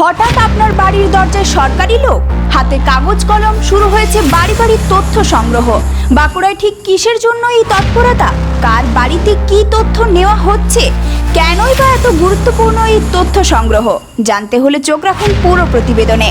হঠাৎ আপনার বাড়ির দরজায় সরকারি লোক, হাতে কাগজ কলম, শুরু হয়েছে বাড়ি বাড়ি তথ্য সংগ্রহ। বাঁকুড়ায় ঠিক কিসের জন্য এই তৎপরতা? কার বাড়িতে কি তথ্য নেওয়া হচ্ছে? কেনই বা এত গুরুত্বপূর্ণ এই তথ্য সংগ্রহ? জানতে হলে চোখ রাখুন পুরো প্রতিবেদনে।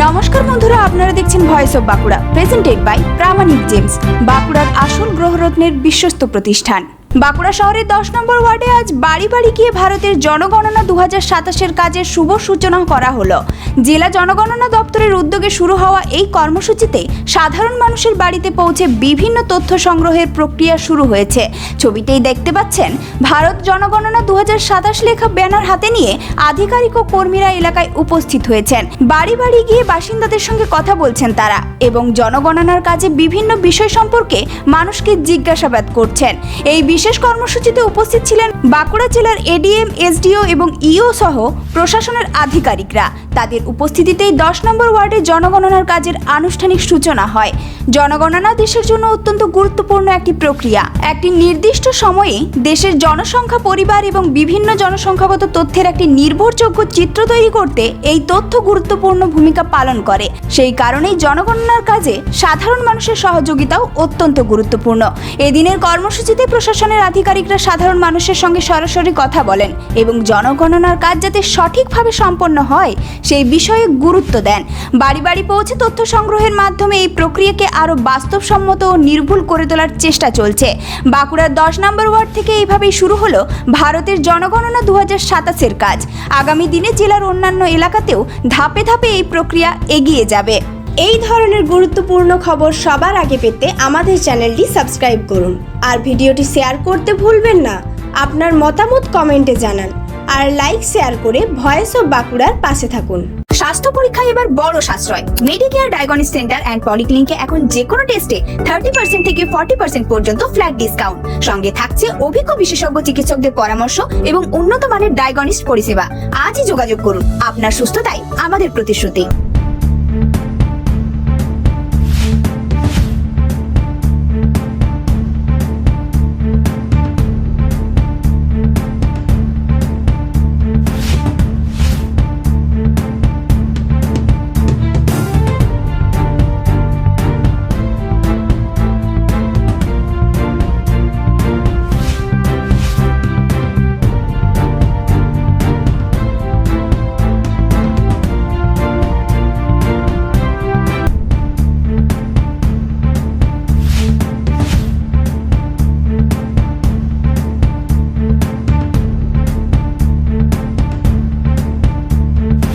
নমস্কার বন্ধুরা, আপনারা দেখছেন voice of Bankura, presented by Pramanik James, বাঁকুড়ার আসল গ্রহরত্নের বিশ্বস্ত প্রতিষ্ঠান। বাঁকুড়া শহরের 10 নম্বর ওয়ার্ডে আজ বাড়ি বাড়ি গিয়ে ভারতের জনগণনা 2027-এর কাজের শুভ সূচনা করা হলো। জেলা জনগণনা দপ্তরের উদ্যোগে শুরু হওয়া এই কর্মসূচিতে সাধারণ মানুষের বাড়িতে পৌঁছে বিভিন্ন তথ্য সংগ্রহের প্রক্রিয়া শুরু হয়েছে। ছবিতেই দেখতে পাচ্ছেন ভারত জনগণনা 2027 লেখা ব্যানার হাতে নিয়ে আধিকারিক ও কর্মীরা এলাকায় উপস্থিত হয়েছেন। বাড়ি বাড়ি গিয়ে বাসিন্দাদের সঙ্গে কথা বলছেন তারা এবং জনগণনার কাজে বিভিন্ন বিষয় সম্পর্কে মানুষকে জিজ্ঞাসাবাদ করছেন। এই বিশেষ কর্মসূচিতে উপস্থিত ছিলেন বাঁকুড়া জেলার এডিএম, এসডিও এবং ইও সহ প্রশাসনের আধিকারিকরা। তাদের উপস্থিতিতেই 10 নম্বর ওয়ার্ডে জনগণনার কাজের আনুষ্ঠানিক সূচনা হয়। জনগণনা দেশের জন্য অত্যন্ত গুরুত্বপূর্ণ একটি প্রক্রিয়া। একটি নির্দিষ্ট সময়ে দেশের জনসংখ্যা, পরিবার এবং বিভিন্ন জনসংখ্যাগত তথ্যের একটি নির্ভরযোগ্য চিত্র তৈরি করতে এই তথ্য গুরুত্বপূর্ণ ভূমিকা পালন করে। সেই কারণেই জনগণনার কাজে সাধারণ মানুষের সহযোগিতাও অত্যন্ত গুরুত্বপূর্ণ। এদিনের কর্মসূচিতে প্রশাসনের আধিকারিকরা সাধারণ মানুষের সঙ্গে সরাসরি কথা বলেন এবং জনগণনার কাজ যাতে সঠিকভাবে সম্পন্ন হয় সেই বিষয়ে গুরুত্ব দেন। বাড়ি বাড়ি পৌঁছে তথ্য সংগ্রহের মাধ্যমে এই প্রক্রিয়াকে আরও বাস্তবসম্মত ও নির্ভুল করে তোলার চেষ্টা চলছে। বাঁকুড়ার 10 নম্বর ওয়ার্ড থেকে এইভাবেই শুরু হলো ভারতের জনগণনা 2027-এর কাজ। আগামী দিনে জেলার অন্যান্য এলাকাতেও ধাপে ধাপে এই প্রক্রিয়া এগিয়ে যাবে। এই ধরনের গুরুত্বপূর্ণ খবর সবার আগে পেতে আমাদের চ্যানেলটি সাবস্ক্রাইব করুন আর ভিডিওটি শেয়ার করতে ভুলবেন না। আপনার মতামত কমেন্টে জানান আর লাইক শেয়ার করে ভয়েস অফ বাঁকুড়ার পাশে থাকুন। স্বাস্থ্য পরীক্ষায় এবার বড় সাশ্রয়। মেডিকেয়ার ডায়াগনস্টিক সেন্টার অ্যান্ড পলিক্লিনিকে এখন যে কোনো টেস্টে 30% থেকে 40% পর্যন্ত ফ্ল্যাট ডিসকাউন্ট। সঙ্গে থাকছে অভিজ্ঞ বিশেষজ্ঞ চিকিৎসকদের পরামর্শ এবং উন্নত মানের ডায়াগনস্টিক পরিষেবা। আজই যোগাযোগ করুন, আপনার সুস্থতাই আমাদের প্রতিশ্রুতি।